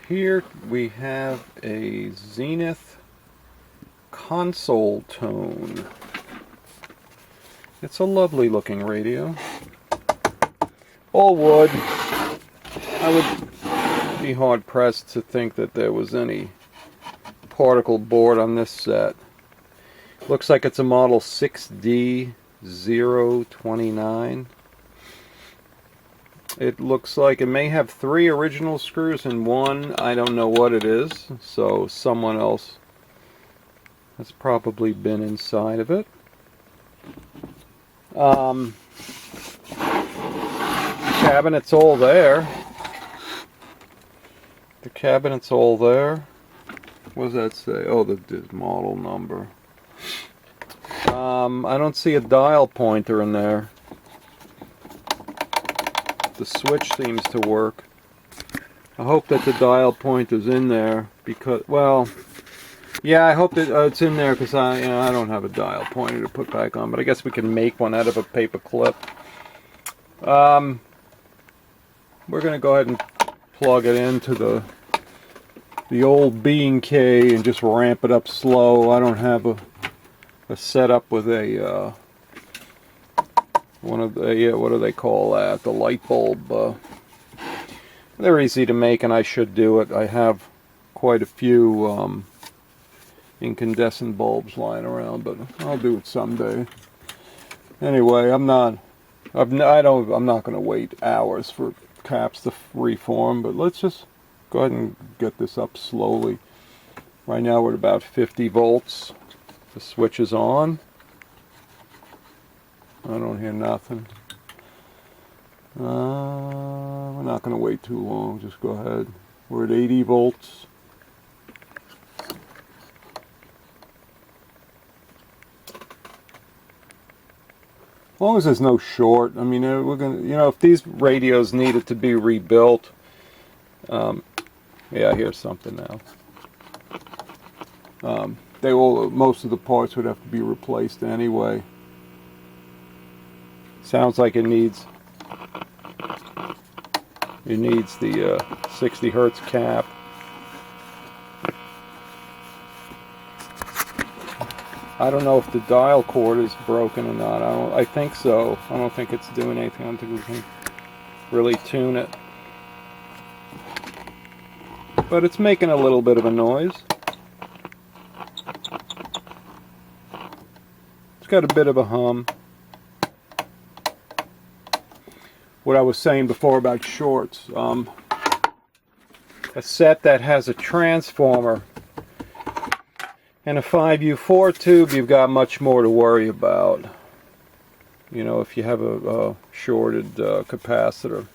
Here we have a Zenith console tone. It's a lovely looking radio. All wood. I would be hard pressed to think that there was any particle board on this set. Looks like it's a model 6D029. It looks like it may have 3 original screws and 1, I don't know what it is, so someone else has probably been inside of it. Cabinet's all there. The cabinet's all there. What does that say? Oh, the model number. I don't see a dial pointer in there. The switch seems to work. I hope that the dial pointer's in there because, well, yeah, I hope that it's in there because I don't have a dial pointer to put back on, but I guess we can make one out of a paper clip. We're going to go ahead and plug it into the old B&K and just ramp it up slow. I don't have a setup with a one of the, what do they call that? The light bulb. They're easy to make, and I should do it. I have quite a few incandescent bulbs lying around, but I'll do it someday. Anyway, I'm not going to wait hours for caps to reform, but let's just go ahead and get this up slowly. Right now we're at about 50 volts. The switch is on. I don't hear nothing. We're not going to wait too long. Just go ahead. We're at 80 volts. As long as there's no short. I mean, we're gonna, if these radios needed to be rebuilt. Yeah, I hear something now. Most of the parts would have to be replaced anyway. Sounds like it needs the 60 hertz cap. I don't know if the dial cord is broken or not. I think so. I don't think it's doing anything. I don't think we can really tune it. But it's making a little bit of a noise. It's got a bit of a hum. What I was saying before about shorts. A set that has a transformer and a 5U4 tube, you've got much more to worry about. If you have a shorted capacitor.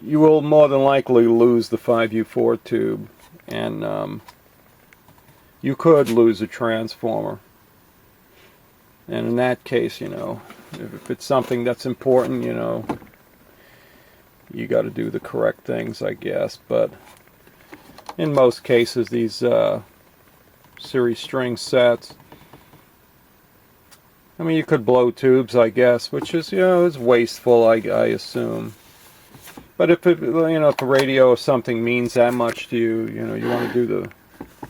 You will more than likely lose the 5U4 tube, and you could lose a transformer. And in that case, if it's something that's important, you got to do the correct things, I guess. But in most cases, these series string sets, I mean, you could blow tubes, I guess, which is, is wasteful, I assume. But if if a radio or something means that much to you, you want to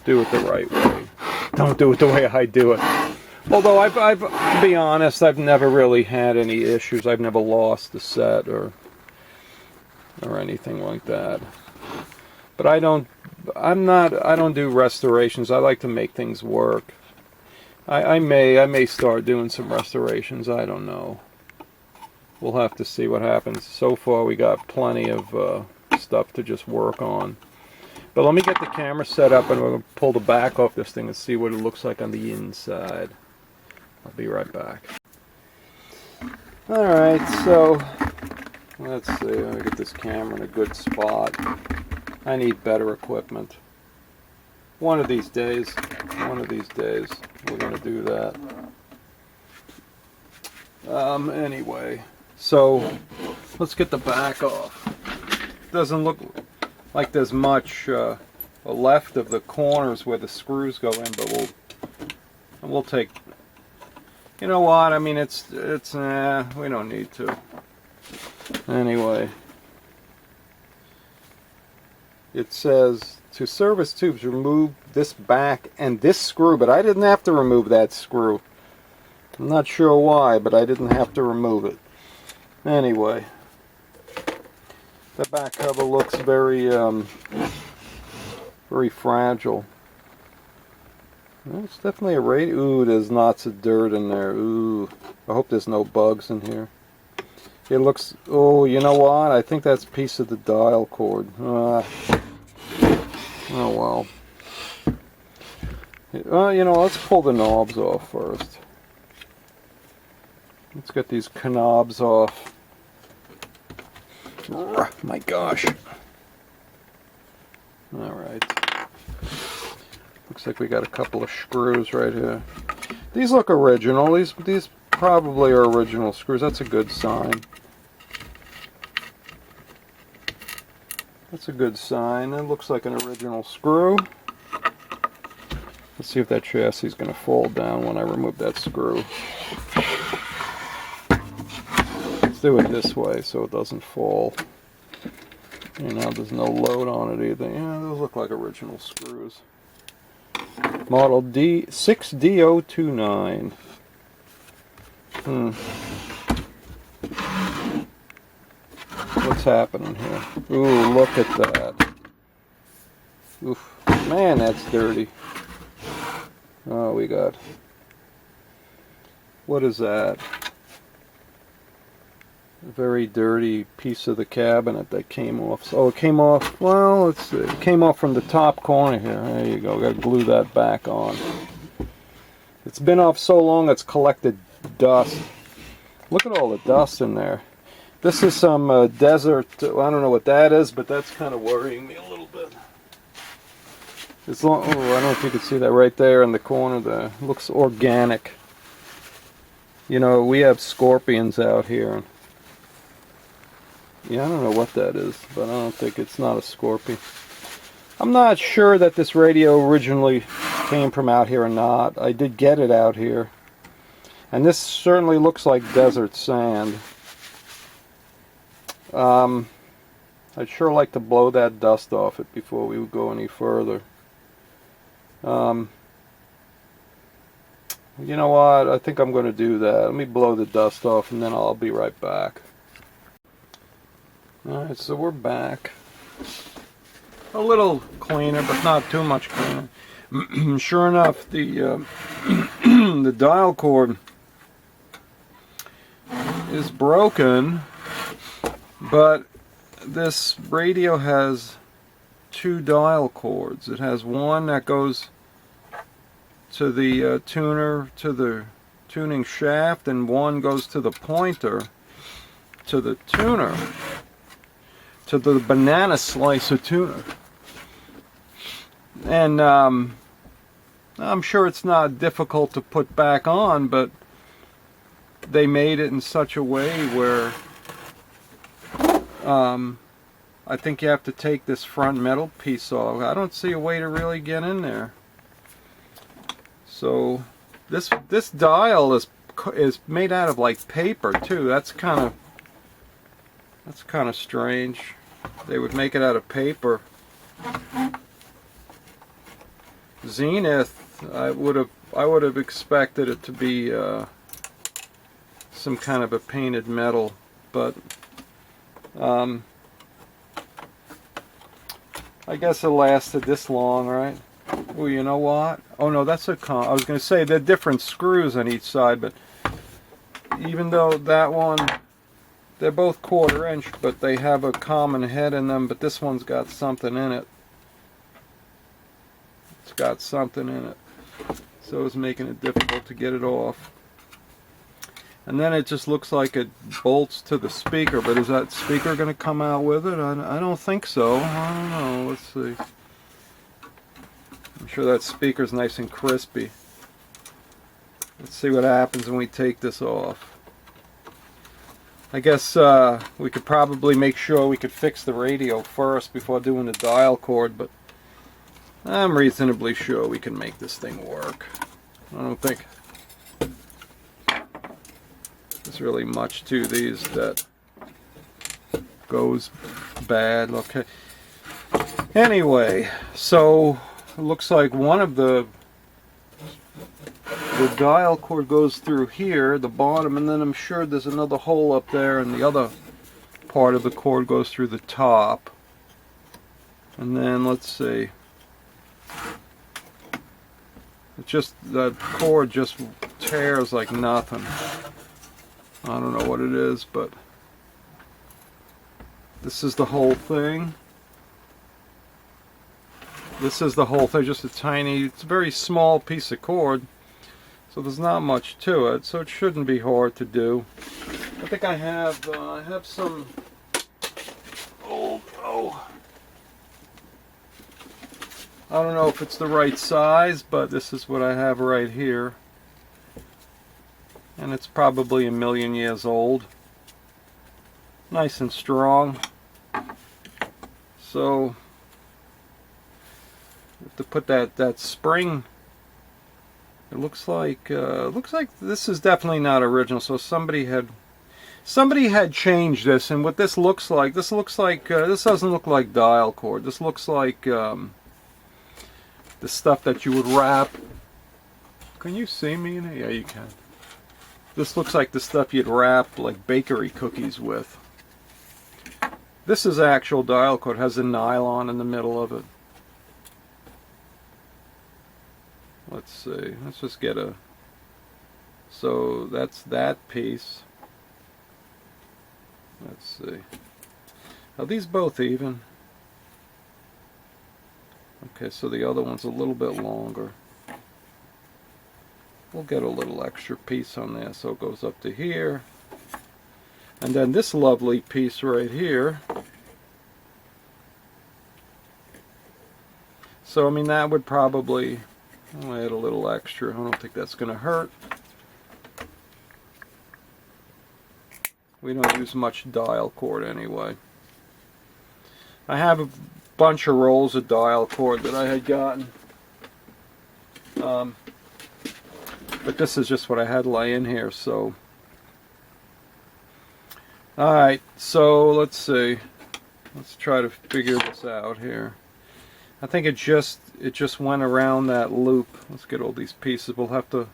do it the right way. Don't do it the way I do it. Although to be honest, I've never really had any issues. I've never lost a set or anything like that. But I don't do restorations. I like to make things work. I may start doing some restorations. I don't know. We'll have to see what happens. So far we got plenty of stuff to just work on. But let me get the camera set up and we're going to pull the back off this thing and see what it looks like on the inside. I'll be right back. Alright, so let's see. I'll get this camera in a good spot. I need better equipment. One of these days, we're going to do that. Anyway, so let's get the back off. Doesn't look like there's much left of the corners where the screws go in, but we'll take. You know what? I mean, it's we don't need to. Anyway, it says to service tubes, remove this back and this screw, but I didn't have to remove that screw. I'm not sure why, but I didn't have to remove it. Anyway, the back cover looks very, very fragile. Well, it's definitely a radio. Ooh, there's lots of dirt in there. Ooh, I hope there's no bugs in here. It looks, oh, you know what? I think that's a piece of the dial cord. Oh well. You know, let's pull the knobs off first. Let's get these knobs off. Oh, my gosh. Alright. Looks like we got a couple of screws right here. These look original. These probably are original screws. That's a good sign. That's a good sign. That looks like an original screw. Let's see if that chassis is going to fall down when I remove that screw. Let's do it this way so it doesn't fall. You know, there's no load on it either. Yeah, those look like original screws. Model D6D029. What's happening here? Ooh, look at that. Oof. Man, that's dirty. Oh, we got... What is that? A very dirty piece of the cabinet that came off. So it came off, well, let's see. It came off from the top corner here. There you go. Got to glue that back on. It's been off so long it's collected dust. Look at all the dust in there. This is some desert, I don't know what that is, but that's kind of worrying me a little bit. As long, oh, I don't know if you can see that right there in the corner there. It looks organic. You know, we have scorpions out here. Yeah, I don't know what that is, but I don't think it's not a scorpion. I'm not sure that this radio originally came from out here or not. I did get it out here. And this certainly looks like desert sand. I'd sure like to blow that dust off it before we would go any further. You know what? I think I'm going to do that. Let me blow the dust off and then I'll be right back. Alright, so we're back. A little cleaner, but not too much cleaner. Sure enough, the the dial cord is broken, but this radio has two dial cords. It has one that goes to the tuner, to the tuning shaft, and one goes to the pointer, to the tuner, to the banana slicer tuner. And I'm sure it's not difficult to put back on, but they made it in such a way where I think you have to take this front metal piece off. I don't see a way to really get in there. So this dial is made out of like paper too. That's kind of strange. They would make it out of paper. Zenith, I would have expected it to be some kind of a painted metal, but I guess it lasted this long, right? Well, you know what? Oh no, that's a I was going to say there are different screws on each side, but even though that one, they're both 1/4 inch, but they have a common head in them, but this one's got something in it. It's got something in it. So it's making it difficult to get it off. And then it just looks like it bolts to the speaker, but is that speaker going to come out with it? I don't think so. I don't know. Let's see. I'm sure that speaker's nice and crispy. Let's see what happens when we take this off. I guess we could probably make sure we could fix the radio first before doing the dial cord, but I'm reasonably sure we can make this thing work. I don't think there's really much to these that goes bad. Okay. Anyway, so it looks like one of the dial cord goes through here, the bottom, and then I'm sure there's another hole up there, and the other part of the cord goes through the top. And then let's see, it just, that cord just tears like nothing. I don't know what it is, but this is the whole thing. This is the whole thing, just a tiny, it's a very small piece of cord, so there's not much to it, so it shouldn't be hard to do. I think I have some old, I don't know if it's the right size, but this is what I have right here. And it's probably 1,000,000 years old. Nice and strong. So, to put that spring, it looks like this is definitely not original. So somebody had changed this, and what this looks like this doesn't look like dial cord. This looks like the stuff that you would wrap. Can you see me in it? Yeah, you can. This looks like the stuff you'd wrap like bakery cookies with. This is actual dial cord. It has a nylon in the middle of it. Let's see. Let's just get a... So that's that piece. Let's see. Are these both even? Okay, so the other one's a little bit longer. We'll get a little extra piece on there, so it goes up to here. And then this lovely piece right here. So I mean, that would probably, I'll add a little extra. I don't think that's going to hurt. We don't use much dial cord anyway. I have a bunch of rolls of dial cord that I had gotten. But this is just what I had laying here, so. Alright, so let's see. Let's try to figure this out here. I think it just went around that loop. Let's get all these pieces. We'll have to...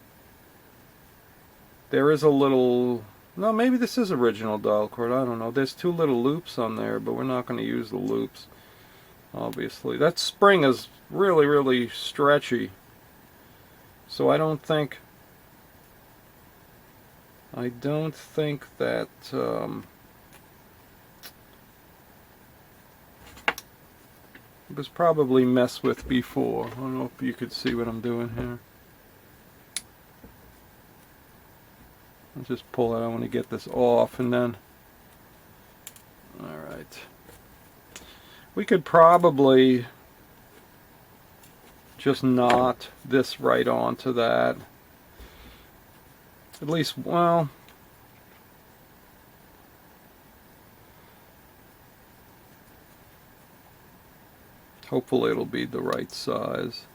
There is a little... No, maybe this is original dial cord. I don't know. There's two little loops on there, but we're not going to use the loops, obviously. That spring is really, really stretchy. So I don't think that it was probably messed with before. I don't know if you could see what I'm doing here. I'll just pull it. I want to get this off, and then alright. We could probably just knot this right onto that. At least, well, hopefully it'll be the right size.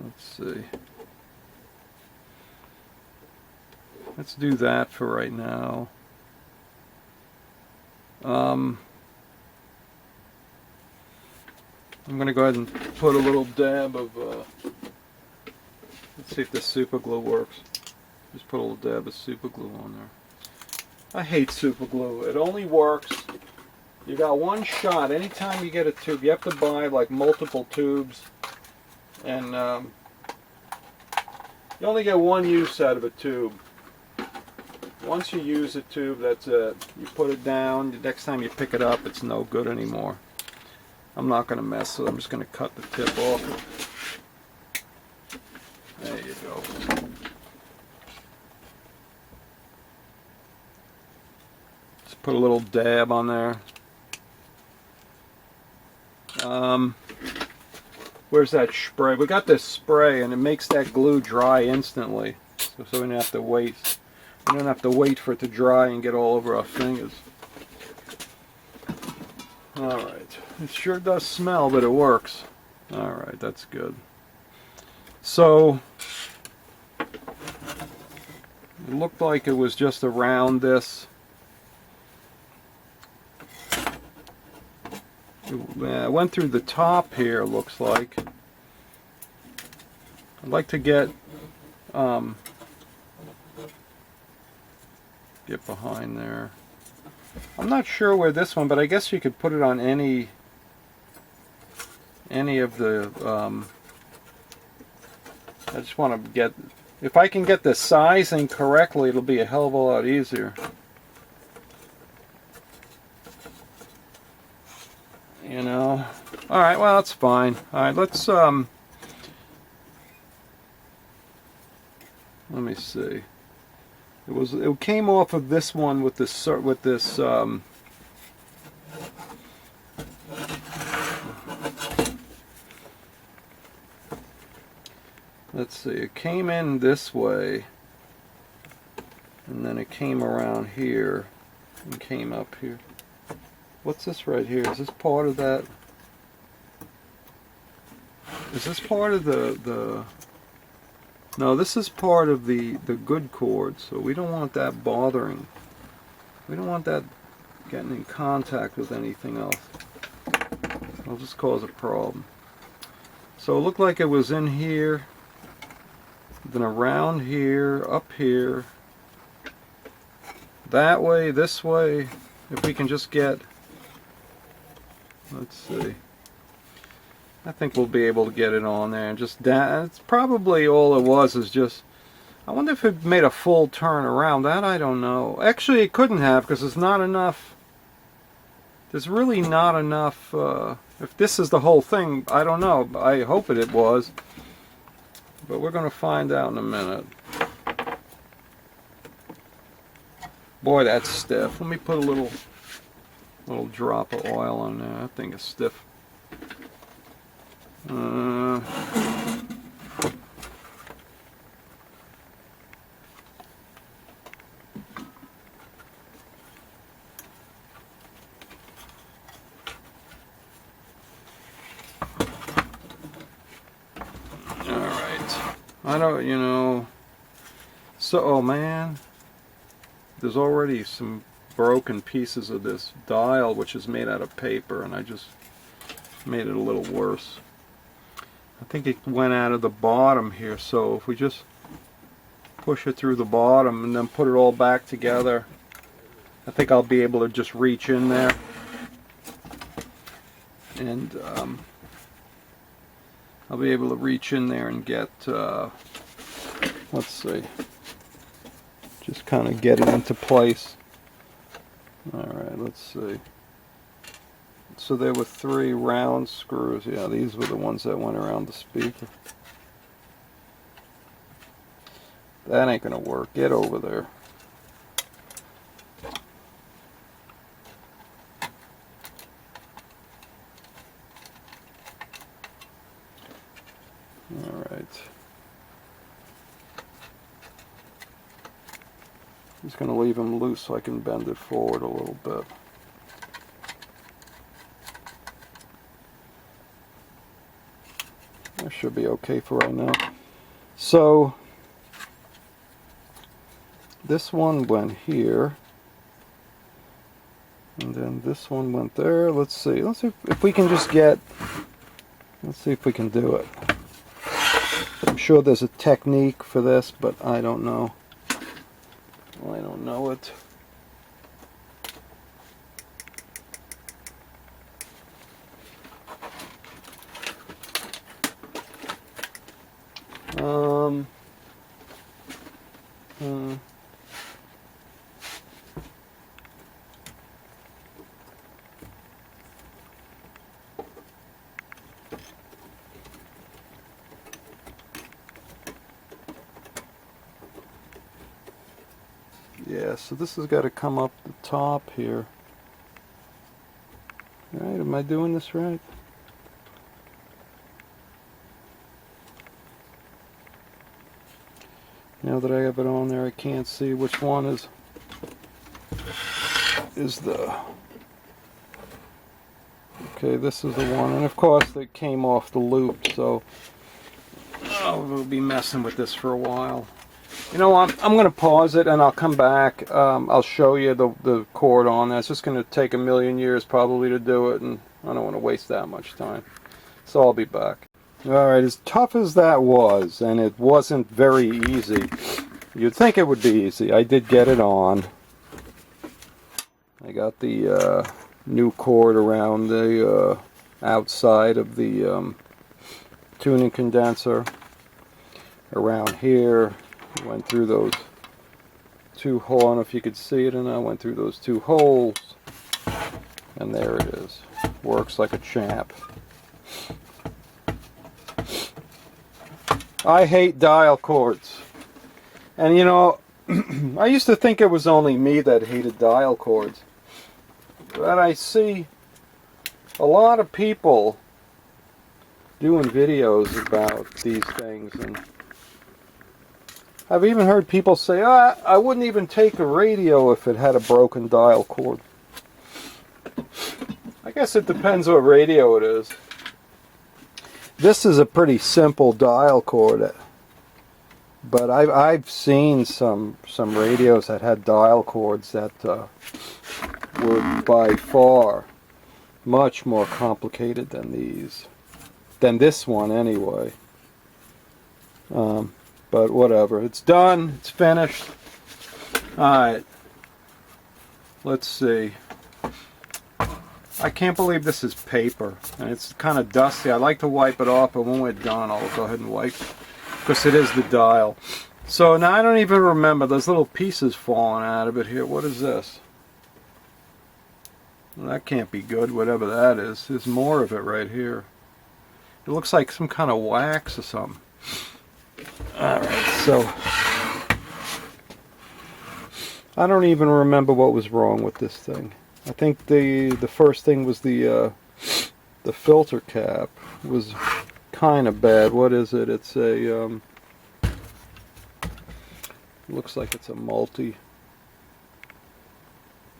Let's see. Let's do that for right now. I'm going to go ahead and put a little dab of, let's see if this super glue works. Just put a little dab of super glue on there. I hate super glue. It only works, you got one shot. Anytime you get a tube, you have to buy like multiple tubes. And you only get one use out of a tube. Once you use a tube, that's it. You put it down, the next time you pick it up, it's no good anymore. I'm not going to mess with it. I'm just going to cut the tip off. There you go. Just put a little dab on there. Where's that spray? We got this spray, and it makes that glue dry instantly. So we don't have to wait. We don't have to wait for it to dry and get all over our fingers. Alright. It sure does smell, but it works. Alright, that's good. So It looked like it was just around this. It went through the top here, looks like. I'd like to get behind there. I'm not sure where this one, but I guess you could put it on any of the I just want to get, if I can get the sizing correctly, it'll be a hell of a lot easier. You know. Alright, well, that's fine. Alright, let's let me see. It came off of this one with this let's see, it came in this way, and then it came around here, and came up here. What's this right here? Is this part of that? Is this part of the... No, this is part of the good cord, so we don't want that bothering. We don't want that getting in contact with anything else. It'll just cause a problem. So it looked like it was in here, then around here, up here, that way, this way. If we can just get, let's see, I think we'll be able to get it on there and just down. It's probably all it was is just, I wonder if it made a full turn around. That I don't know. Actually, it couldn't have, because there's not enough. There's really not enough. If this is the whole thing, I don't know. I hope it was. But we're going to find out in a minute. Boy, that's stiff. Let me put a little drop of oil on there. That thing is stiff. I don't, you know, so, oh man, there's already some broken pieces of this dial, which is made out of paper, and I just made it a little worse. I think it went out of the bottom here, so if we just push it through the bottom and then put it all back together, I think I'll be able to just reach in there and I'll be able to reach in there and get, let's see, just kind of get it into place. Alright, let's see. So there were 3 round screws. Yeah, these were the ones that went around the speaker. That ain't gonna work. Get over there. Alright. I'm just going to leave them loose so I can bend it forward a little bit. That should be okay for right now. So, this one went here. And then this one went there. Let's see if we can just get, let's see if we can do it. I'm sure there's a technique for this, but I don't know. I don't know it. Yeah, so this has got to come up the top here. Alright, am I doing this right? Now that I have it on there, I can't see which one is the... Okay, this is the one, and of course it came off the loop, so we'll be messing with this for a while. You know what? I'm going to pause it and I'll come back. I'll show you the cord on that. It's just going to take a million years probably to do it, and I don't want to waste that much time. So I'll be back. Alright, as tough as that was, and it wasn't very easy, you'd think it would be easy. I did get it on. I got the new cord around the outside of the tuning condenser. Around here, went through those two holes. I don't know if you could see it, and I went through those two holes, and there it is. Works like a champ. I hate dial cords, and you know, I used to think it was only me that hated dial cords, but I see a lot of people doing videos about these things, and I've even heard people say, I wouldn't even take a radio if it had a broken dial cord. I guess it depends what radio it is. This is a pretty simple dial cord, but I've seen some radios that had dial cords that were by far much more complicated than these. Than this one anyway. But whatever, it's done, it's finished. Alright, let's see. I can't believe this is paper, and it's kind of dusty. I like to wipe it off, but when we're done I'll go ahead and wipe, because it is the dial. So now I don't even remember, there's little pieces falling out of it here. What is this? Well, that can't be good, whatever that is. There's more of it right here. It looks like some kind of wax or something. Alright, so I don't even remember what was wrong with this thing. I think the first thing was the filter cap was kind of bad. What is it? It's a looks like it's a multi.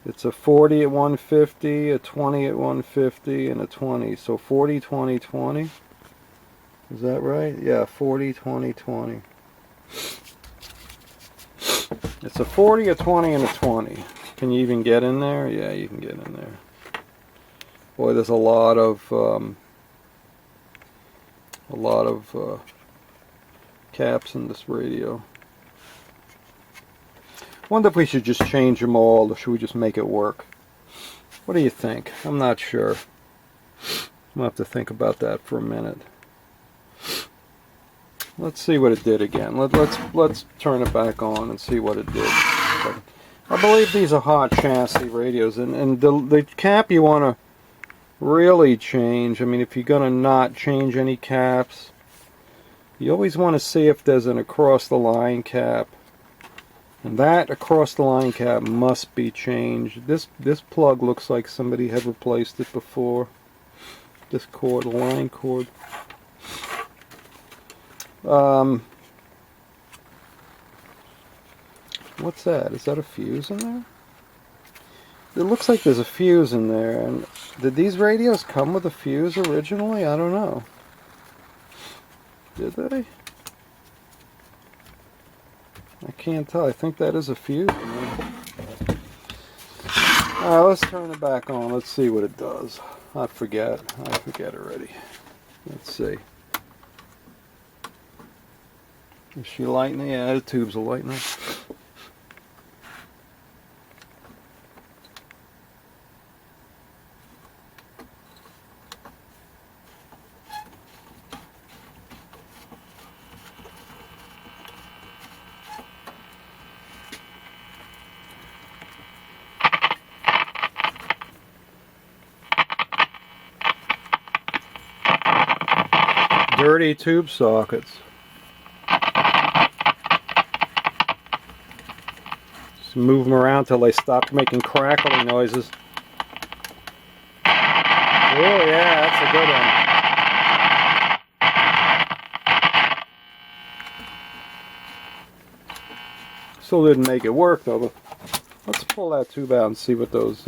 It's a 40 at 150, a 20 at 150, and a 20. So 40, 20, 20. Is that right? Yeah, 40, 20, 20. It's a 40, a 20, and a 20. Can you even get in there? Yeah, you can get in there. Boy, there's a lot of caps in this radio. Wonder if we should just change them all, or should we just make it work? What do you think? I'm not sure. I'll have to think about that for a minute. Let's see what it did again. Let's turn it back on and see what it did. I believe these are hot chassis radios, and the cap you want to really change. I mean, if you're gonna not change any caps, you always want to see if there's an across the line cap, and that across the line cap must be changed. This plug looks like somebody had replaced it before. This cord, the line cord. What's that? Is that a fuse in there? It looks like there's a fuse in there. And did these radios come with a fuse originally? I don't know. Did they? I can't tell. I think that is a fuse in there. Alright, let's turn it back on. Let's see what it does. I forget already. Let's see. Is she lighting? Yeah, the tubes are lighting up. Dirty tube sockets. Just move them around till they stop making crackling noises. Oh yeah, that's a good one. Still didn't make it work though, but let's pull that tube out and see what those,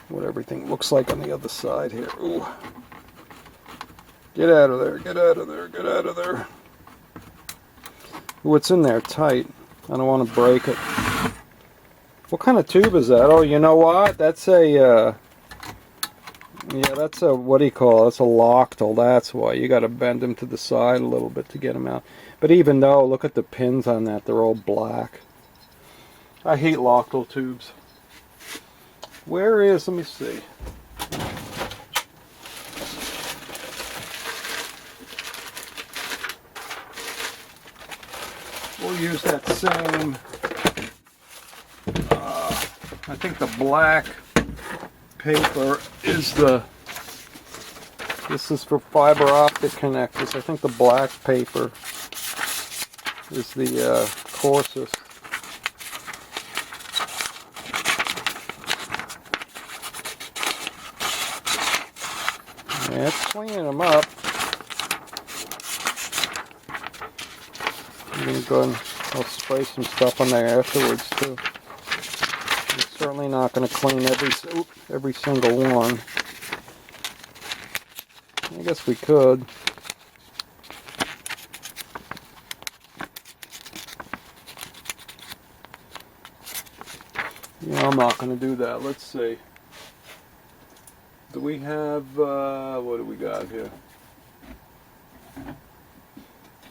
what everything looks like on the other side here. Ooh. Get out of there, get out of there, get out of there. Ooh, it's in there tight. I don't want to break it. What kind of tube is that? Oh, you know what? That's a, yeah, that's a, what do you call it? That's a Lochtel. That's why. You got to bend them to the side a little bit to get them out. But even though, look at the pins on that. They're all black. I hate Lochtel tubes. Where is, let me see. We'll use that same, I think the black paper is this is for fiber optic connectors. I think the black paper is the coarsest. Yeah, it's cleaning them up. I'm going to go and I'll spray some stuff on there afterwards too. I'm certainly not going to clean every single one. I guess we could. Yeah, I'm not going to do that. Let's see. Do we have, what do we got here?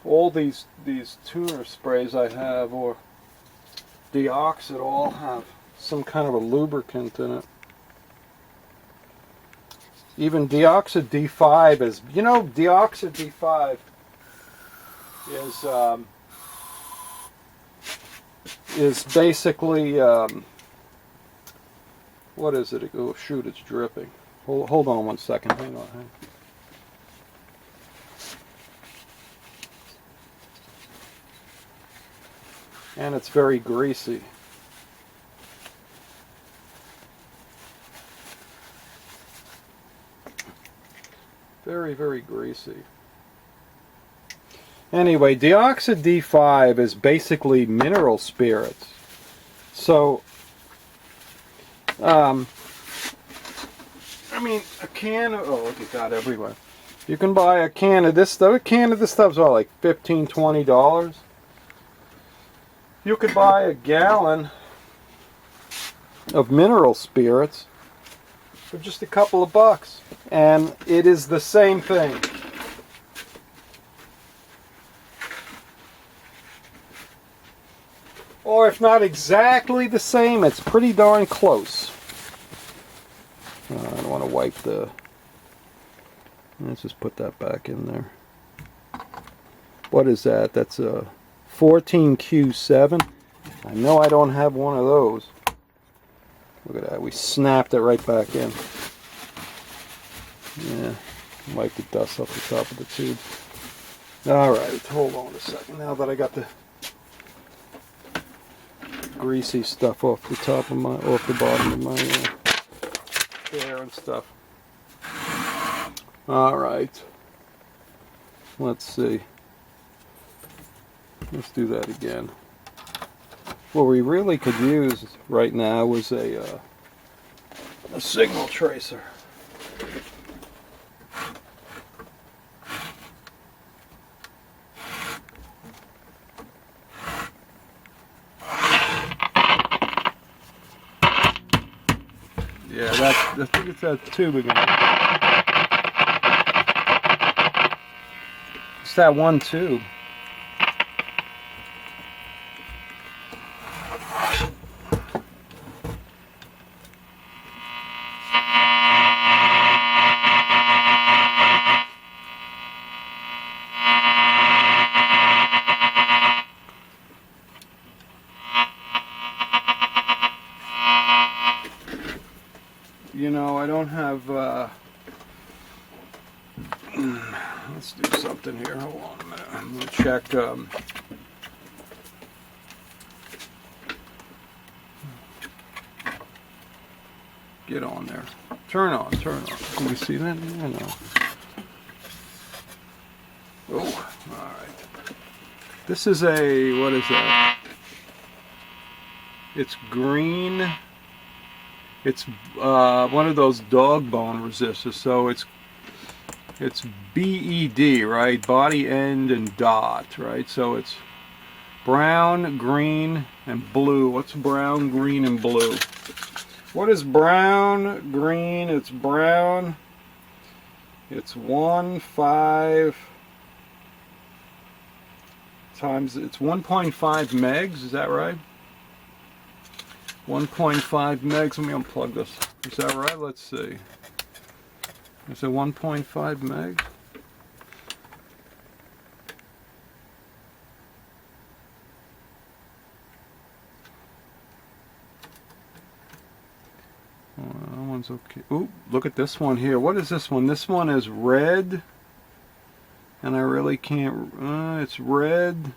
All these tuner sprays I have, or Deoxit, all have some kind of a lubricant in it. Even Deoxit D5 is, you know, Deoxit D5 is basically, what is it? Oh shoot, it's dripping. Hold on one second, hang on. And it's very greasy. Very, very greasy. Anyway, Deoxit D5 is basically mineral spirits. So, I mean, a can of, oh look at that everywhere. You can buy a can of this stuff. A can of this stuff's what, like $15, $20? You could buy a gallon of mineral spirits for just a couple of bucks, and it is the same thing. Or if not exactly the same, it's pretty darn close. I don't want to wipe the... Let's just put that back in there. What is that? That's a 14Q7. I know I don't have one of those. Look at that. We snapped it right back in. Yeah. Wipe the dust off the top of the tube. Alright, hold on a second. Now that I got the greasy stuff off the top of my, off the bottom of my hair and stuff. Alright. Let's see. Let's do that again. What we really could use right now was a signal tracer. Yeah, I think it's that tube again. It's that one tube. You know, I don't have, let's do something here, hold on a minute, I'm going to check, get on there, turn on, can we see that? Yeah, no. Oh, alright, this is a, what is that? It's green. It's one of those dog bone resistors, so it's BED, right? Body end and dot, right? So it's Brown, green, and blue. What's brown, green, and blue? What is brown, green? It's brown. It's 1.5 times, it's 1.5 megs, is that right? 1.5 megs, let me unplug this. Is that right? Let's see. Is it 1.5 megs? That one's okay. Ooh, look at this one here. What is this one? This one is red. And I really can't, it's red,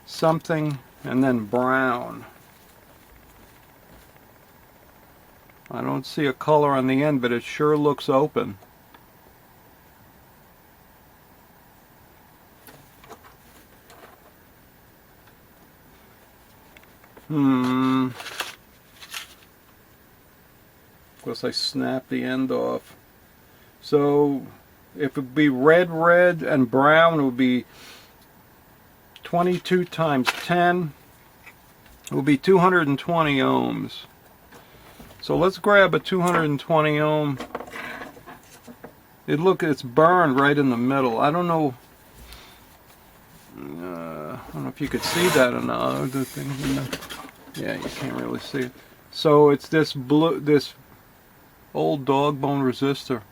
something, and then brown. I don't see a color on the end, but it sure looks open. Of course I snapped the end off. So if it would be red, red, and brown, it would be 22 times 10. It would be 220 ohms. So let's grab a 220 ohm. It's burned right in the middle. I don't know. I don't know if you could see that or not. Yeah, you can't really see it. So it's this blue, this old dog bone resistor.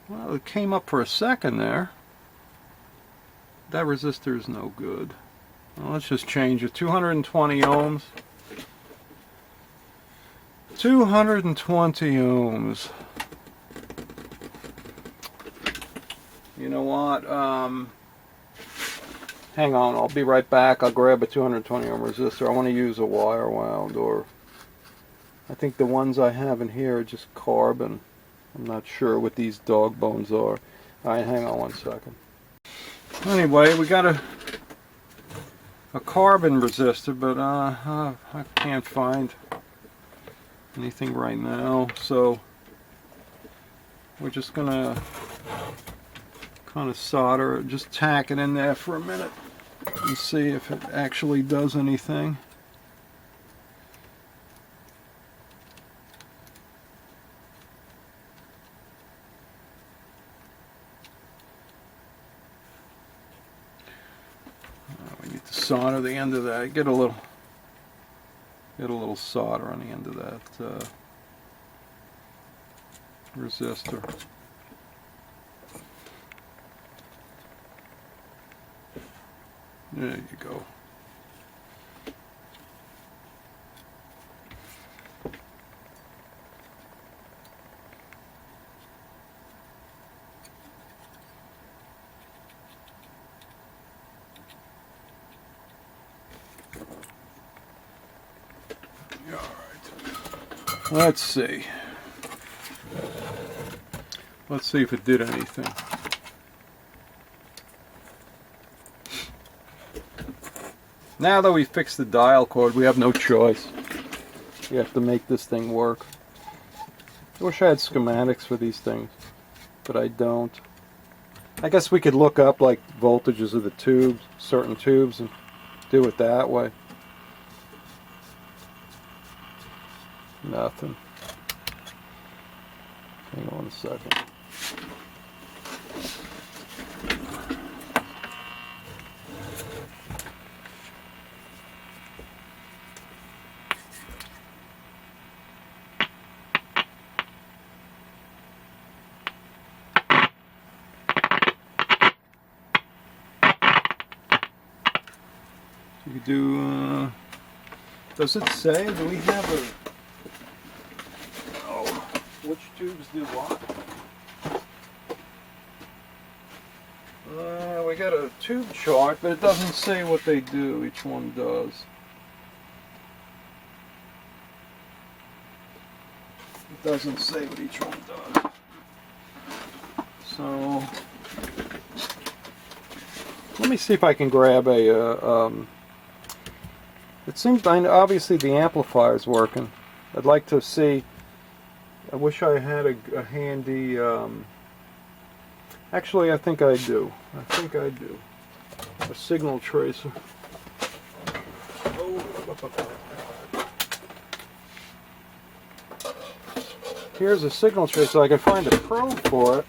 Well, it came up for a second there. That resistor is no good. Well, let's just change it. 220 ohms. 220 ohms. You know what? Hang on, I'll be right back. I'll grab a 220 ohm resistor. I want to use a wire wound, or I think the ones I have in here are just carbon. I'm not sure what these dog bones are. Alright, hang on one second. Anyway, we got a carbon resistor, but I can't find anything right now, so we're just gonna kind of solder it, just tack it in there for a minute and see if it actually does anything. We need to solder the end of that. Get a little solder on the end of that resistor. There you go. All right. Let's see. Let's see if it did anything. Now that we fixed the dial cord, we have no choice. We have to make this thing work. I wish I had schematics for these things, but I don't. I guess we could look up like voltages of the tubes, certain tubes, and do it that way. Nothing. Hang on a second. You do, does it say, do we have a, oh, which tubes do what? We got a tube chart, but it doesn't say what they do, each one does. It doesn't say what each one does. So, let me see if I can grab a, it seems, obviously the amplifier is working. I'd like to see, I wish I had a handy Actually, I think I do. A signal tracer. Here's a signal tracer. I can find a probe for it.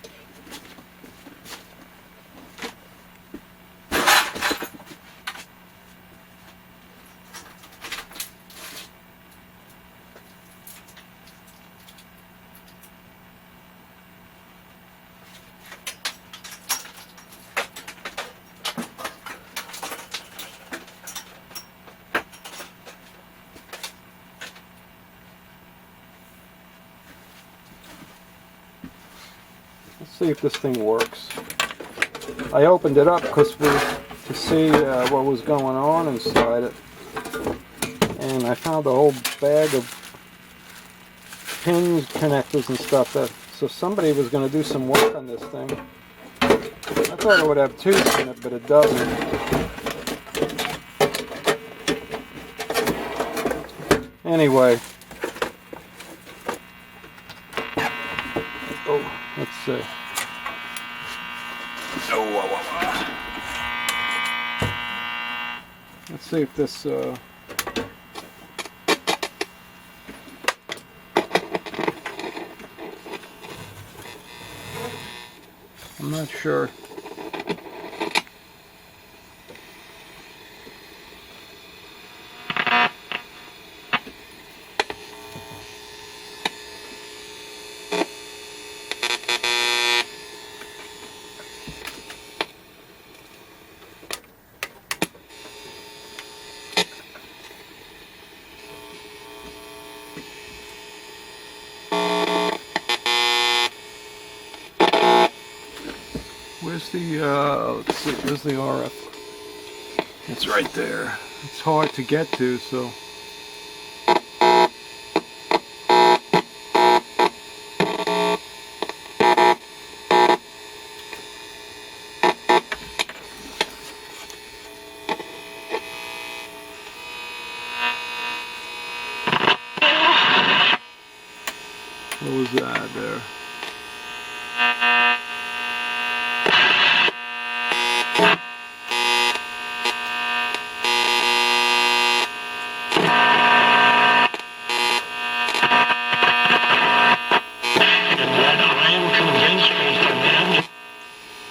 Let's see if this thing works. I opened it up to see what was going on inside it, and I found a whole bag of pins, connectors, and stuff. So somebody was going to do some work on this thing. I thought it would have tubes in it, but it doesn't. Anyway. Let's see. Let's see if this I'm not sure. Where's the, let's see, where's the RF? It's right there. It's hard to get to, so. What was that there?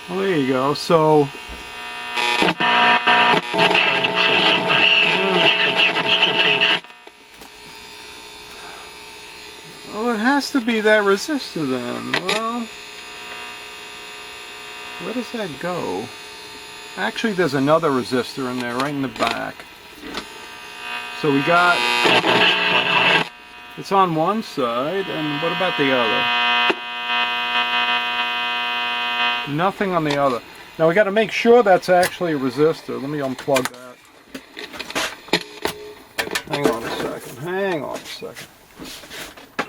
Well, there you go. So well, it has to be that resistor then. Well, where does that go? Actually, there's another resistor in there, right in the back. So we got, it's on one side, and what about the other? Nothing on the other. Now we got to make sure that's actually a resistor. Let me unplug that. Hang on a second.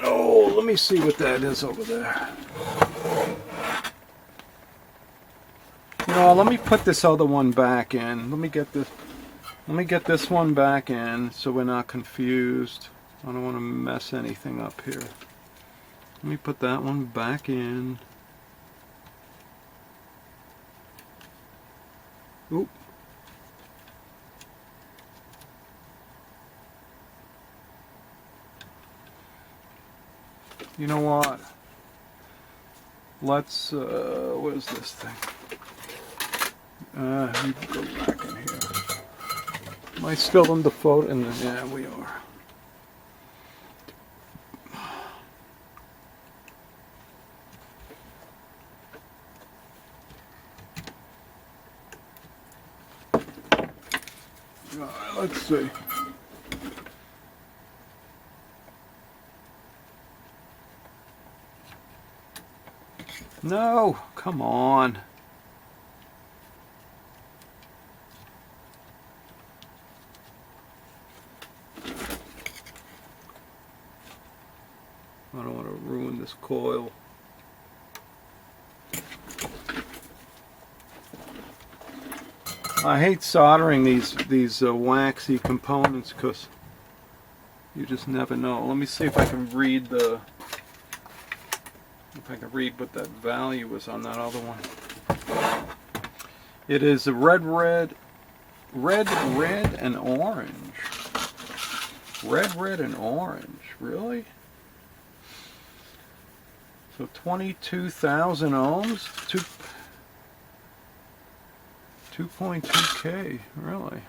Oh, let me see what that is over there. No, let me put this other one back in. Let me get this one back in so we're not confused. I don't want to mess anything up here. Let me put that one back in. Oop. You know what? Let's, where's this thing? You can go back in here. Am I still in the photo? Yeah, we are. Let's see. No, come on. I don't want to ruin this coil. I hate soldering these waxy components because you just never know. Let me see if I can read what that value is on that other one. It is a red, and orange. Red, and orange. Really? So 22,000 ohms, 2.2K, really.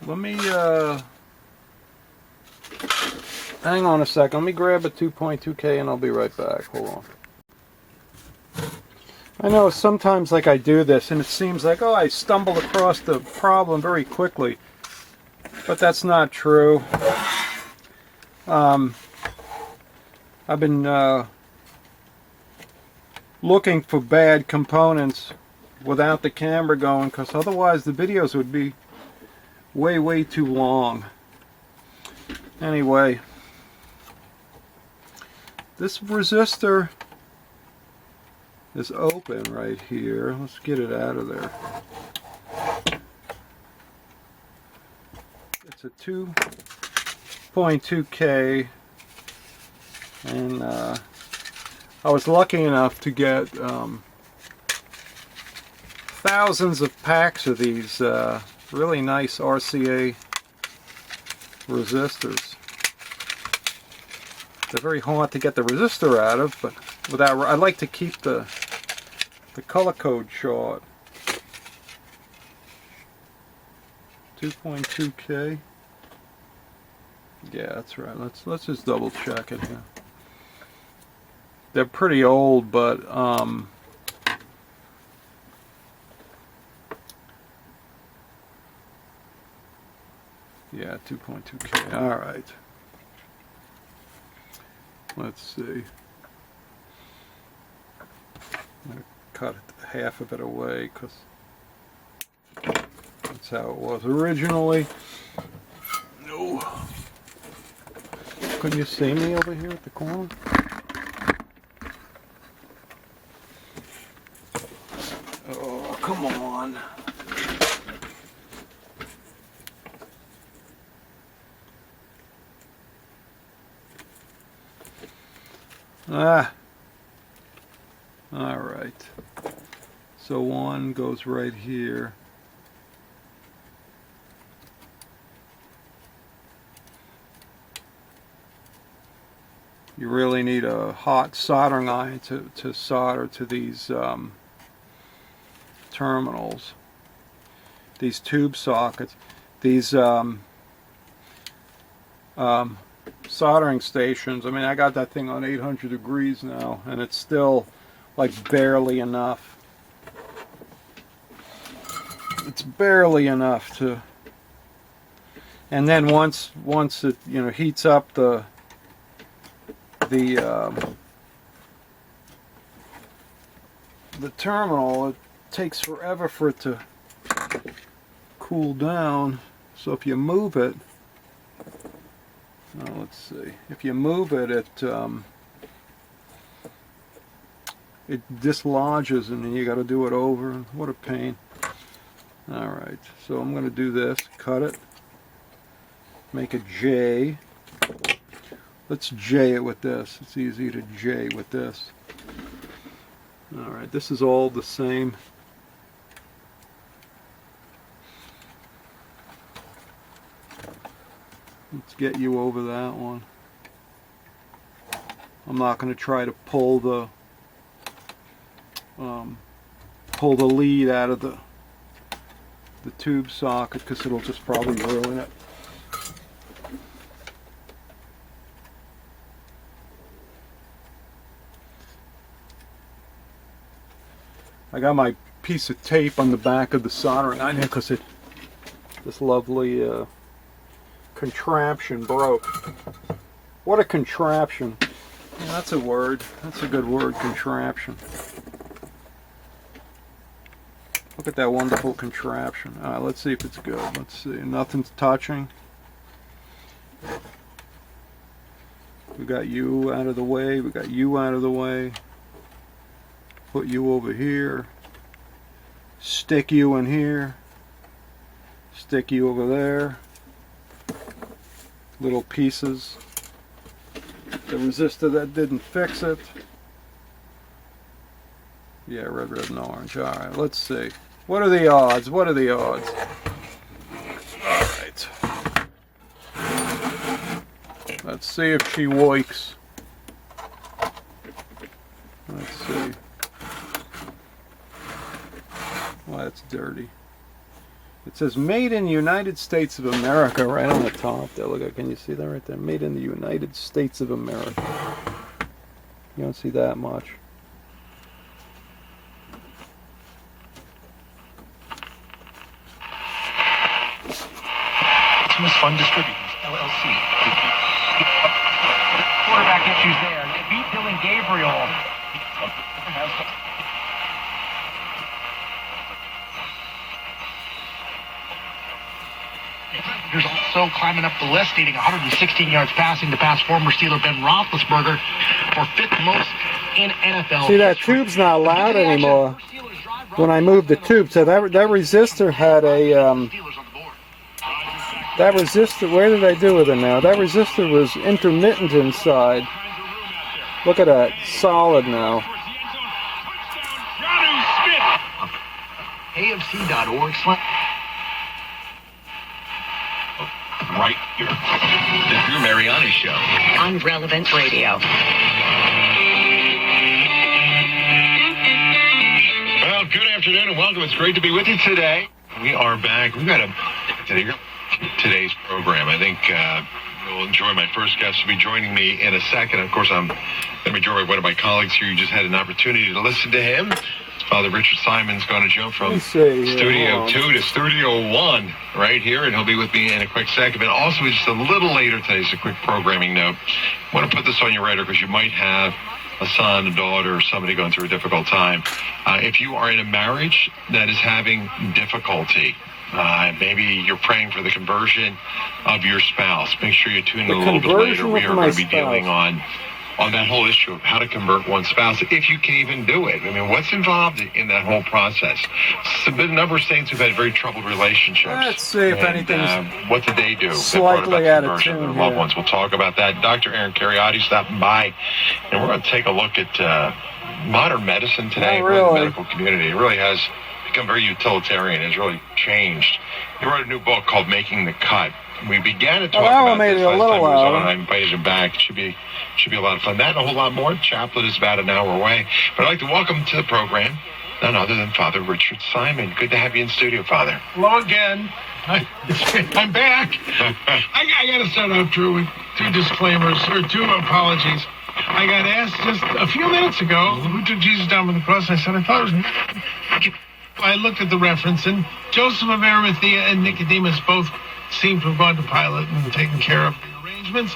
Let me, hang on a second. Let me grab a 2.2K and I'll be right back. Hold on. I know sometimes like I do this and it seems like, oh, I stumbled across the problem very quickly. But that's not true. I've been looking for bad components without the camera going, because otherwise the videos would be way too long. Anyway, this resistor is open right here. Let's get it out of there. It's a 2.2K, and I was lucky enough to get thousands of packs of these really nice RCA resistors. They're very hard to get the resistor out of, but I like to keep the color code short. 2.2K. Yeah, that's right. Let's just double check it here. They're pretty old, but yeah, 2.2K. All right. Let's see. I'm gonna cut half of it away because that's how it was originally. No. Couldn't you see me over here at the corner? Oh, come on. Ah. All right. So one goes right here. You really need a hot soldering iron to solder to these terminals, these tube sockets, these soldering stations. I mean, I got that thing on 800 degrees now, and it's still like barely enough. It's barely enough to. And then once it heats up the terminal, it takes forever for it to cool down. So if you move it, let's see, if you move it, it dislodges, and then you got to do it over. What a pain. All right, so I'm going to do this, cut it, make a J. Let's J it with this. It's easy to J with this. All right, this is all the same. Let's get you over that one. I'm not going to try to pull the lead out of the tube socket, because it'll just probably ruin it. I got my piece of tape on the back of the soldering iron because this lovely contraption broke. What a contraption. Yeah, that's a word. That's a good word, contraption. Look at that wonderful contraption. All right, let's see if it's good. Let's see. Nothing's touching. We got you out of the way. We got you out of the way. Put you over here. Stick you in here. Stick you over there. Little pieces. The resistor that didn't fix it. Yeah, red, and orange. All right, let's see. What are the odds? What are the odds? All right. Let's see if she wakes. Let's see. Well, that's dirty. It says made in United States of America right on the top there. Look, can you see that right there? Made in the United States of America. You don't see that much. Fund Distributors, LLC. Quarterback issues there. They beat Dylan Gabriel. There's also climbing up the list, needing 116 yards passing to pass former Steeler Ben Roethlisberger for 5th most in NFL. See, that tube's not loud anymore. When I moved the tube, so that resistor had a that resistor, where did I do with it now? That resistor was intermittent inside. Look at that, solid now. AFC.org. Right here. The Drew Mariani Show. On Relevant Radio. Well, good afternoon and welcome. It's great to be with you today. We are back. We've got today's program. I think you'll enjoy my first guest to be joining me in a second. Of course, I'm going to be joined by one of my colleagues here. You just had an opportunity to listen to him. Father Richard Simon's going to jump from Studio 2 to Studio 1 right here, and he'll be with me in a quick second. But also, just a little later today, just a quick programming note. I want to put this on your radar because you might have a son, a daughter, or somebody going through a difficult time. If you are in a marriage that is having difficulty, maybe you're praying for the conversion of your spouse, make sure you tune in a little bit later. We are going to be dealing on that whole issue of how to convert one spouse, if you can even do it. I mean, what's involved in that whole process? There's been a number of saints who've had very troubled relationships. Let's see if anything's what did they do? slightly out of tune of their loved ones. We'll talk about that. Dr. Aaron Cariotti stopping by, and we're going to take a look at modern medicine today. Not really. The medical community. It really has become very utilitarian. It's really changed. He wrote a new book called Making the Cut. We began to talk about this last time he was on, and I invited him back. It should be a lot of fun. That and a whole lot more. Chaplet is about an hour away. But I'd like to welcome to the program none other than Father Richard Simon. Good to have you in studio, Father. Hello again. I'm back. I got to start out, Drew, with 2 disclaimers, or 2 apologies. I got asked just a few minutes ago, who took Jesus down from the cross? I said, I thought it was... I looked at the reference, and Joseph of Arimathea and Nicodemus both seem to have gone to Pilate and taken care of the arrangements.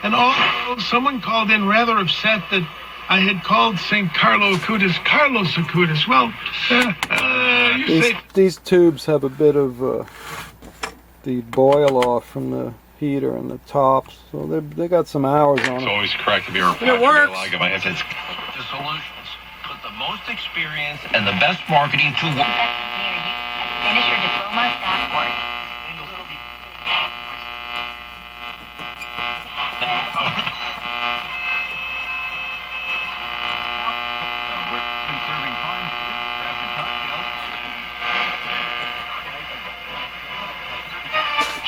And also, someone called in rather upset that I had called St. Carlo Acutis Carlos Acutis. Well, these tubes have a bit of the boil off from the heater and the tops, so they got some hours on It's it. always correct to be a it works. The solutions. Put the most experience and the best marketing to work. Finish your diploma.org.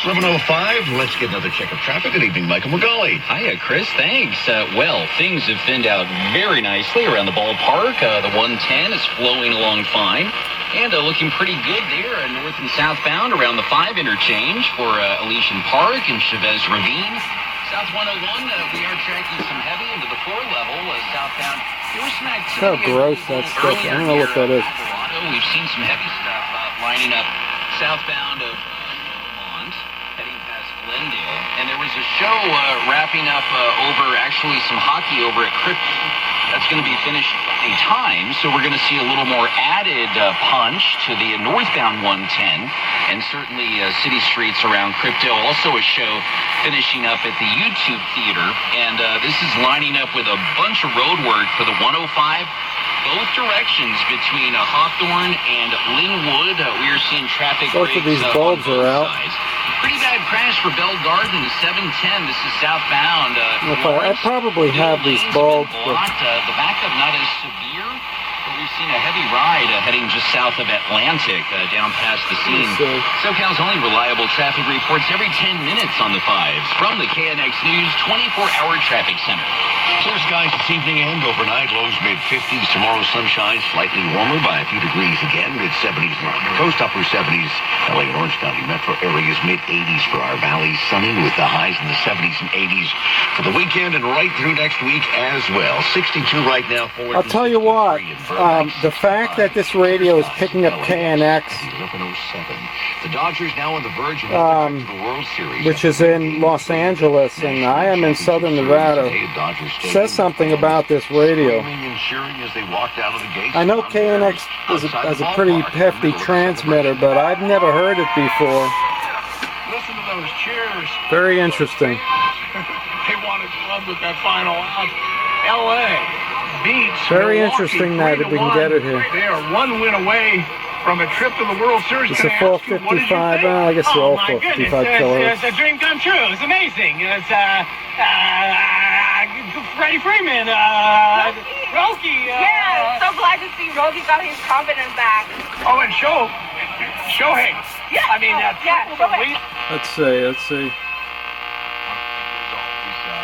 11:05. Let's get another check of traffic. Good evening, Michael McGauley. Hiya, Chris. Thanks. Well, things have thinned out very nicely around the ballpark. The 110 is flowing along fine. And looking pretty good there, north and southbound around the 5 interchange for Elysian Park and Chavez Ravine. South 101, we are tracking some heavy into the 4 level southbound. There was some activity. How gross that stuff. I don't know what that is. We've seen some heavy stuff lining up southbound of Vermont, heading past Glendale. And there was a show wrapping up over actually some hockey over at Crypto. That's going to be finished a time, so we're going to see a little more added punch to the northbound 110, and certainly city streets around Crypto. Also a show finishing up at the YouTube Theater, and this is lining up with a bunch of road work for the 105, both directions between Hawthorne and Linwood. We are seeing traffic Both of breaks these bulbs on both are out. sides. Pretty bad crash for Bell Garden, 710. This is southbound. I probably have these bulbs, but The backup not as severe. We've seen a heavy ride heading just south of Atlantic, down past the scene. SoCal's only reliable traffic reports every 10 minutes on the 5s. From the KNX News 24-hour traffic center. Clear skies this evening and overnight. Lows mid-50s. Tomorrow sunshine, slightly warmer by a few degrees again. Mid-70s along the coast, upper 70s. LA and Orange County metro areas, mid-80s for our valleys. Sunny with the highs in the 70s and 80s for the weekend and right through next week as well. 62 right now. I'll tell you what, the fact that this radio is picking up KNX, the Dodgers now on the verge of the World Series, which is in Los Angeles, and I am in Southern Nevada, says something about this radio. I know KNX has a pretty hefty transmitter, but I've never heard it before. Listen to those cheers. Very interesting. They wanted love with that final out. L.A. beats Very Milwaukee interesting that we can 3-1. get it here. They are one win away from a trip to the World Series. It's a 455. I guess they're all 455 kilohertz. It's a dream come true. It's amazing. It's Freddie Freeman, Roki. Yeah, so glad to see Roki got his confidence back. Oh, and Shohei. Yeah. I mean, Shohei. Let's see.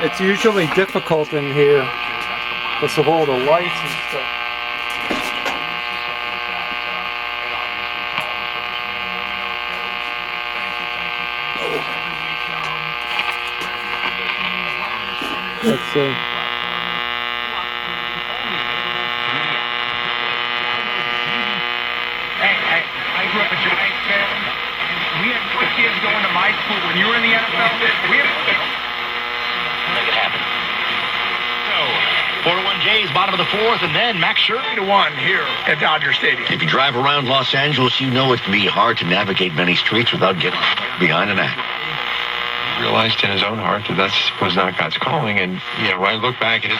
It's usually difficult in here because of all the lights and stuff. Let's see. I grew up a Giants fan. We had 4 kids going to my school. When you were in the NFL, we had Make it happen. So, 4-1 Jays, bottom of the 4th, and then Max Scherzer. 3-1 here at Dodger Stadium. If you drive around Los Angeles, you know it can be hard to navigate many streets without getting behind an act. Realized in his own heart that that was not God's calling, and when I look back at it,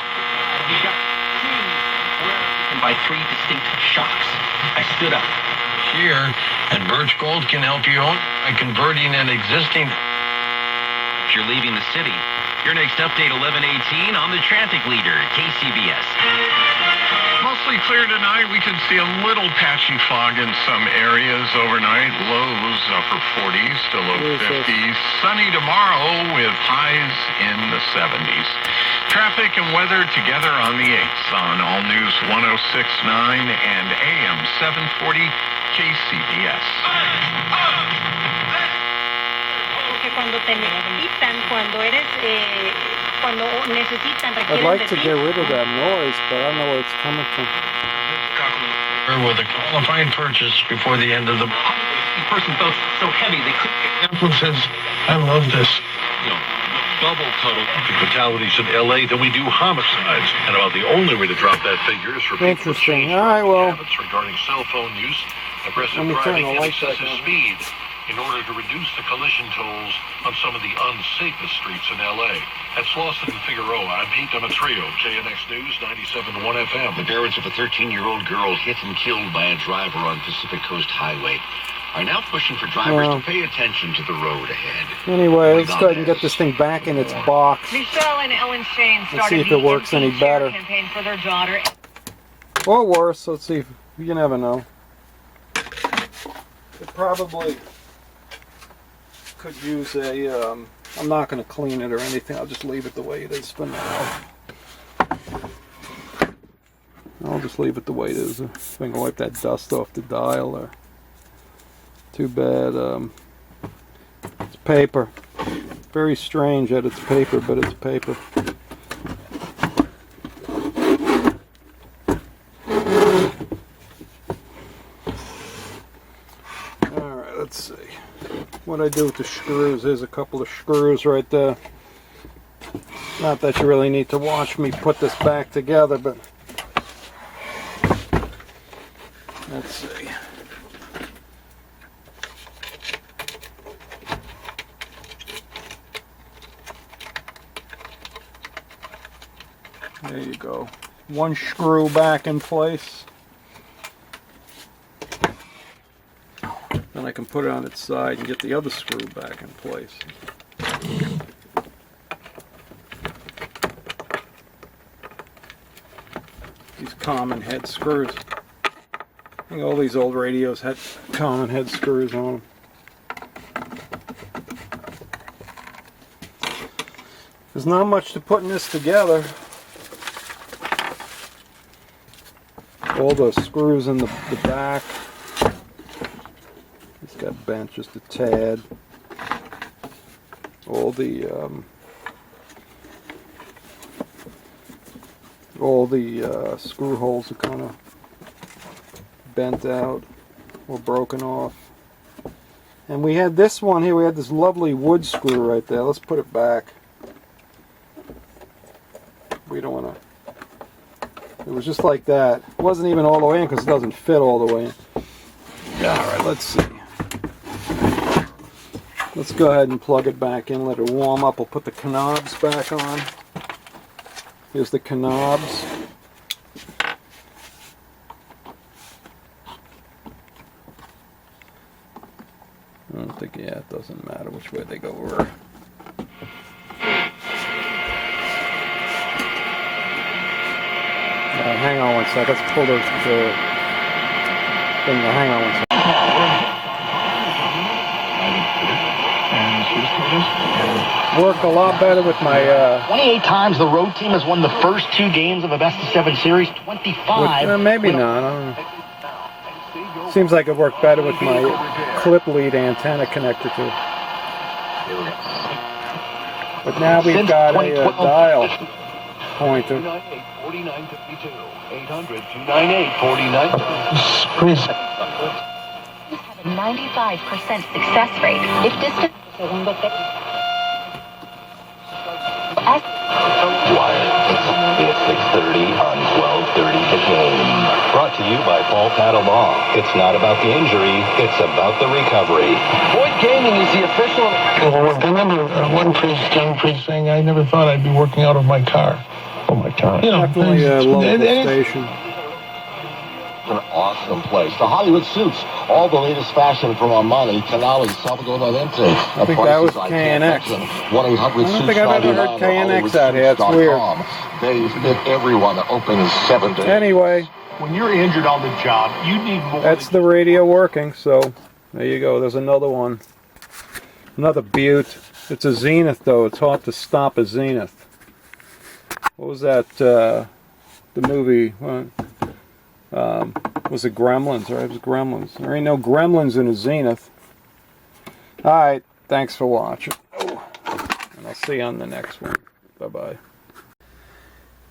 By 3 distinct shocks, I stood up. here, and Birch Gold can help you by converting an existing. If you're leaving the city, your next update 11:18 on the traffic leader, KCBS. Mostly clear tonight. We could see a little patchy fog in some areas overnight. Lows upper 40s to low 50s. Sunny tomorrow with highs in the 70s. Traffic and weather together on the 8th on All News 106.9 and AM 740 KCBS. Porque cuando te necesitan, cuando eres, cuando necesitan, I'd requieren like de to ti. get rid of that noise, but I don't know where it's coming from. With a qualifying purchase before the end of the. The person felt so heavy they couldn't. Apple says, I love this. Double total fatalities in LA than we do homicides. And about the only way to drop that figure is for people to Interesting. change All right, well, habits regarding cell phone use, aggressive let me turn driving, the and lights back excessive on. speed in order to reduce the collision tolls on some of the unsafest streets in LA. At Slauson and Figueroa, I'm Pete Demetrio, KNX News 97.1 FM. The parents of a 13-year-old girl hit and killed by a driver on Pacific Coast Highway are now pushing for drivers to pay attention to the road ahead. anyway, let's go ahead and get this thing back in its box. Michelle and Ellen Shane Let's see started if it works the any Empty Chair better. campaign for their daughter. Or worse, let's see. You never know. It probably could use a, I'm not going to clean it or anything. I'll just leave it the way it is for now. I'll just leave it the way it is. If I can wipe that dust off the dial or... Too bad. It's paper. Very strange that it's paper, but it's paper. Alright, let's see. What I do with the screws. There's a couple of screws right there. Not that you really need to watch me put this back together, but let's see. There you go. One screw back in place. Then I can put it on its side and get the other screw back in place. These common head screws. I think all these old radios had common head screws on them. There's not much to putting this together. All the screws in the back. It's got bent just a tad. All the screw holes are kind of bent out or broken off. And we had this one here. We had this lovely wood screw right there. Let's put it back. We don't want to. It was just like that. It wasn't even all the way in because it doesn't fit all the way in. Alright, let's see. Let's go ahead and plug it back in, let it warm up. We'll put the knobs back on. Here's the knobs. I don't think, yeah, it doesn't matter which way they go over. Hang on one sec. Let's pull the thing. Hang on one sec. Work a lot better with my 28 times the road team has won the first 2 games of a best-of-7 series. 25. With, maybe not. I don't know. Seems like it worked better with my clip lead antenna connector too. But now we've got a dial pointer. 4952 800 298 have a 95% success rate. If distance It's 6:30 on 12:30 The Game. Brought to you by Paul Padalong. It's not about the injury, it's about the recovery. Boyd Gaming is the official. I remember one young priest saying, I never thought I'd be working out of my car. Oh my God. You know, definitely a local station. An awesome place. The Hollywood Suits. All the latest fashion from Armani, Canali, Salvador Valente. I think that was KNX. 1-800-SUITS. I don't think I've ever heard KNX out here. It's weird. They fit everyone. Open 7 days. Anyway, When you're injured on the job, you need more. that's the radio working, so there you go. There's another one. Another beaut. It's a Zenith, though. It's hard to stop a Zenith. What was that? The movie? Was it Gremlins? Right? It was Gremlins. There ain't no Gremlins in a Zenith. Alright, thanks for watching. Oh, and I'll see you on the next one. Bye-bye.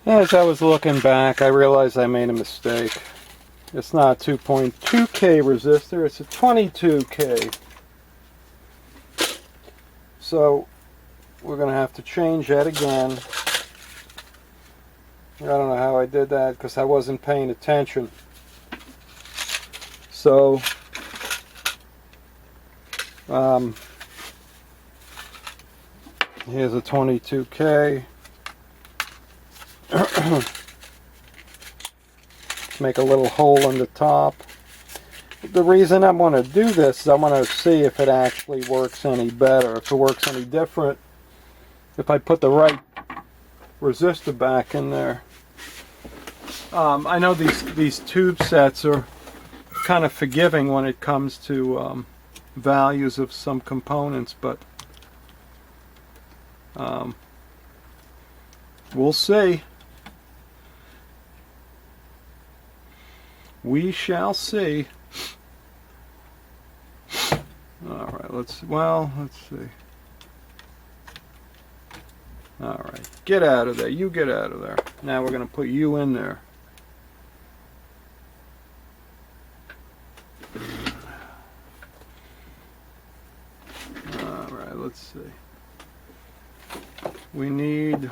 As I was looking back, I realized I made a mistake. It's not a 2.2K resistor, it's a 22K. So, we're going to have to change that again. I don't know how I did that because I wasn't paying attention. So, here's a 22K. Make a little hole in the top. The reason I want to do this is I want to see if it actually works any better, if it works any different, if I put the right resistor back in there. I know these tube sets are kind of forgiving when it comes to values of some components, but we'll see. We shall see. Alright, let's see. Alright, get out of there. You get out of there. Now we're going to put you in there. Alright, let's see. We need...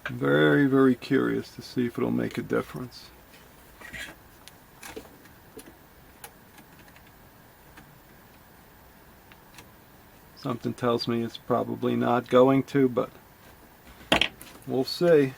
Very, very curious to see if it'll make a difference. Something tells me it's probably not going to, but we'll see.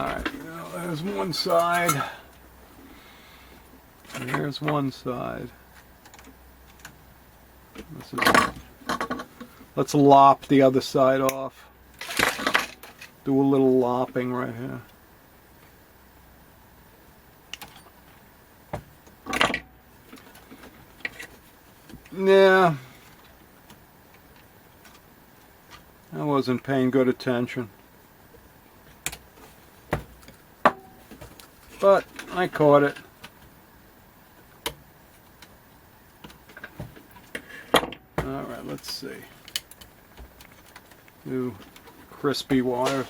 Alright, well, there's one side. There's one side. Let's lop the other side off. Do a little lopping right here. Yeah. I wasn't paying good attention. But I caught it. Alright, let's see. New crispy wire.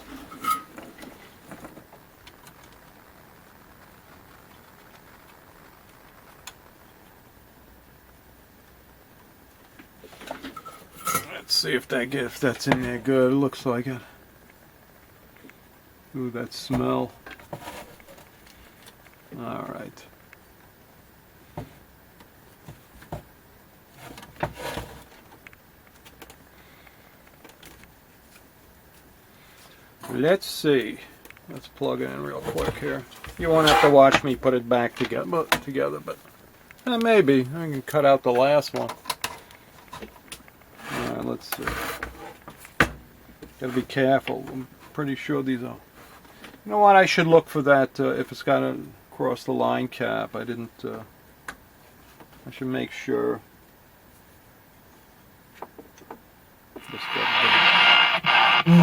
Let's see if that's in there good. It looks like it. Ooh, that smell. Alright. Let's see. Let's plug it in real quick here. You won't have to watch me put it back together, but maybe. I can cut out the last one. Alright, let's see. Gotta be careful. I'm pretty sure these are... You know what? I should look for that if it's got a cross the line cap. I didn't... I should make sure. Just I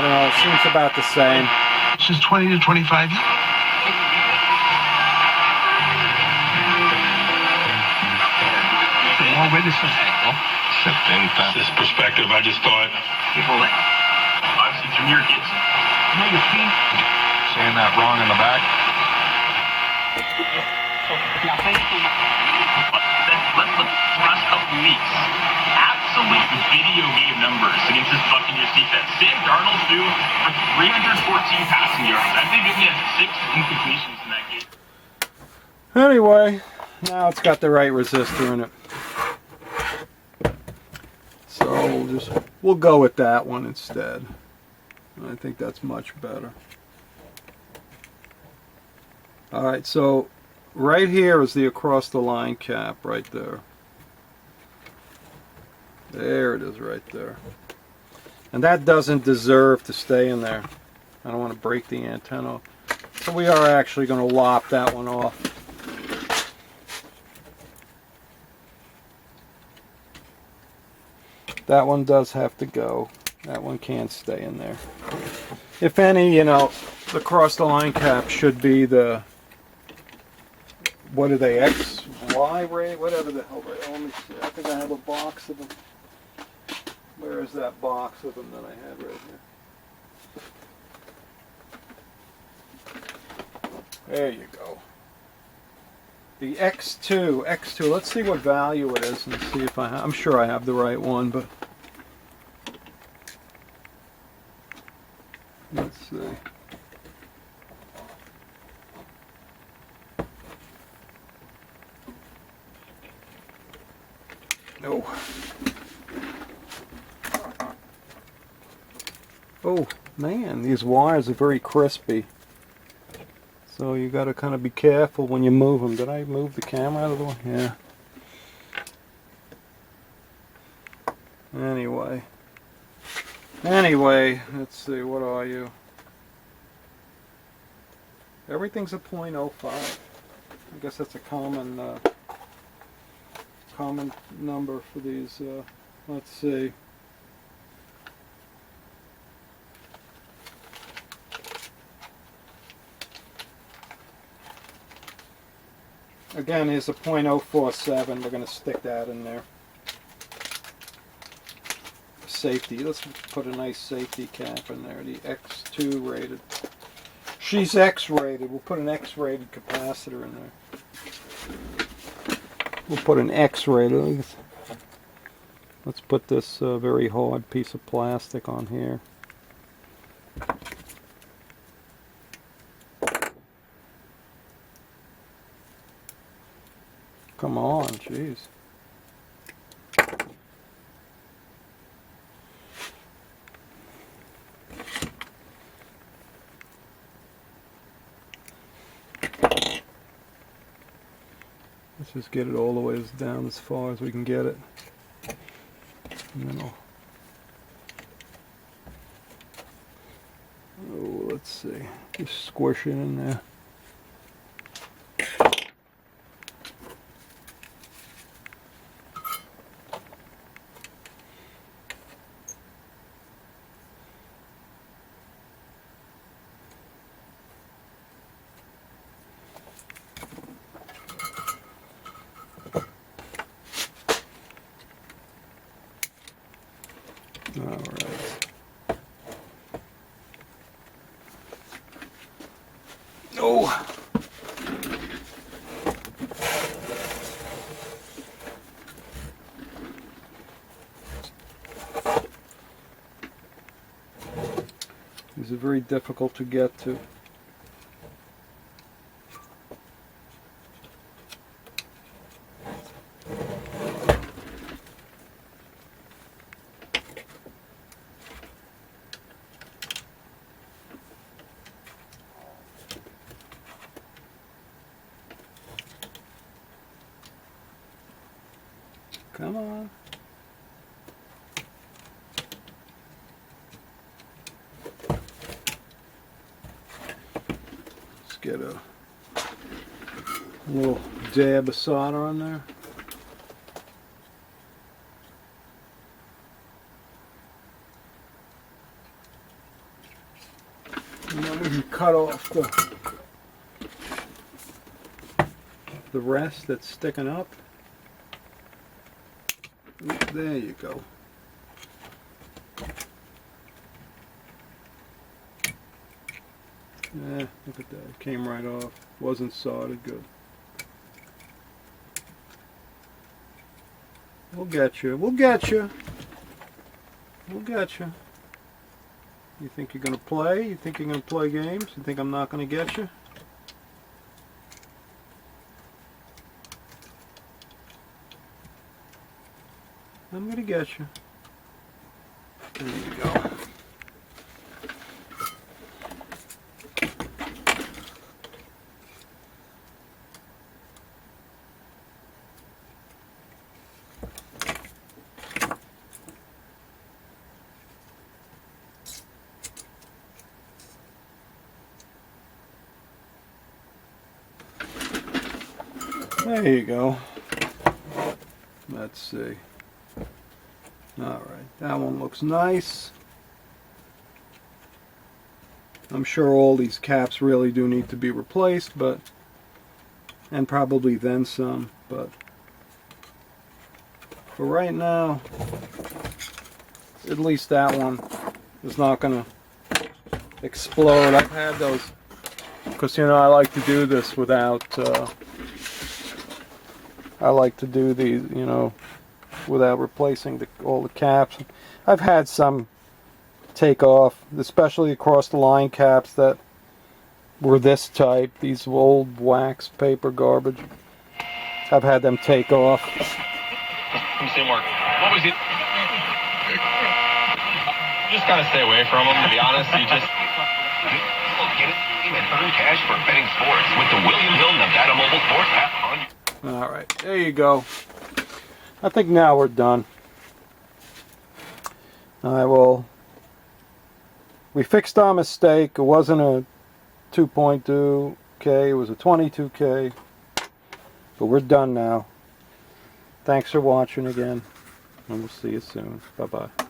don't know, it seems about the same. It's just 20 to 25. More witnesses. This perspective, I just thought. People that obviously from your kids. You know your feet. Saying that wrong in the back. The last couple weeks, absolute video game numbers against this Buccaneers defense. Sam Darnold threw for 314 passing yards. I think he had 6 incompletions in that game. Anyway, now it's got the right resistor in it. So we'll go with that one instead. I think that's much better. Alright, so right here is the across the line cap right there. There it is right there. And that doesn't deserve to stay in there. I don't want to break the antenna off. So we are actually going to lop that one off. That one does have to go. That one can't stay in there. If any, you know, the cross the line cap should be the, what are they, X, Y ray, whatever the hell they are. Let me see. I think I have a box of them. Where is that box of them that I have right here? There you go. The X2. Let's see what value it is and see if I'm sure I have the right one, but let's see. Oh. Oh, man, these wires are very crispy. So you got to kind of be careful when you move them. Did I move the camera out of the way? Yeah. Anyway, let's see, what are you? Everything's a .05. I guess that's a common number for these. Let's see. Again, here's a .047. We're going to stick that in there. Safety. Let's put a nice safety cap in there. The X2 rated. She's X rated. We'll put an X rated capacitor in there. We'll put an X rated. Let's put this very hard piece of plastic on here. Come on, jeez. Let's just get it all the way down as far as we can get it. And then let's see. Just squish it in there. Alright. Oh! These are very difficult to get to. Come on. Let's get a little dab of solder on there. And then we can cut off the rest that's sticking up. There you go. Yeah, look at that. It came right off. Wasn't soldered good. We'll get you. We'll get you. We'll get you. You think you're going to play? You think you're going to play games? You think I'm not going to get you? I'm going to get you. There you go. There you go. Let's see. Alright, that one looks nice. I'm sure all these caps really do need to be replaced, but and probably then some, but for right now, at least that one is not going to explode. I've had those, because I like to do this without, I like to do these, without replacing all the caps. I've had some take off, especially across the line caps that were this type, these old wax paper garbage. I've had them take off. Let me see, Mark. What was it? You just gotta stay away from them, to be honest. You just... Get it and earn cash for betting sports with the William Hill Nevada Mobile Sports app on your... Alright, there you go. I think now we're done. We fixed our mistake. It wasn't a 2.2K, it was a 22K. But we're done now. Thanks for watching again, and we'll see you soon. Bye-bye.